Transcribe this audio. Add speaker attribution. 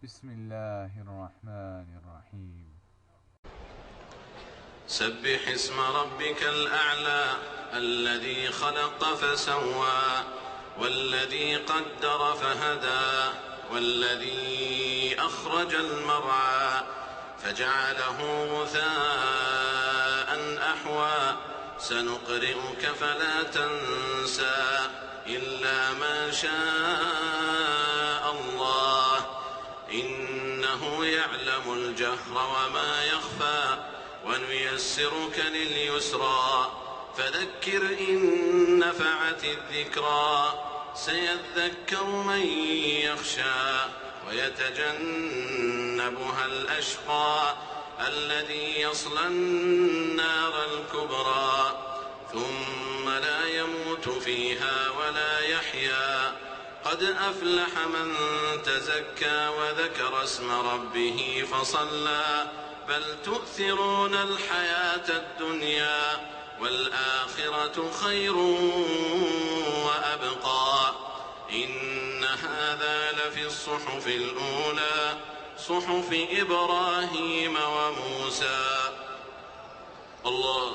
Speaker 1: بسم الله الرحمن الرحيم.
Speaker 2: سبح اسم ربك الأعلى الذي خلق فسوى والذي قدر فهدى والذي أخرج المرعى فجعله غثاء أحوى سنقرئك فلا تنسى إلا ما شاء الله إنه يعلم الجهر وما يخفى ونيسرك لليسرى فذكر إن نفعت الذكرى سيذكر من يخشى ويتجنبها الأشقى الذي يصلى النار الكبرى ثم لا يموت فيها ولا يحيا قد أفلح من تزكى وذكر اسم ربه فصلى بل تؤثرون الحياة الدنيا والآخرة خير وأبقى إن هذا لفي الصحف الأولى صحف إبراهيم وموسى. الله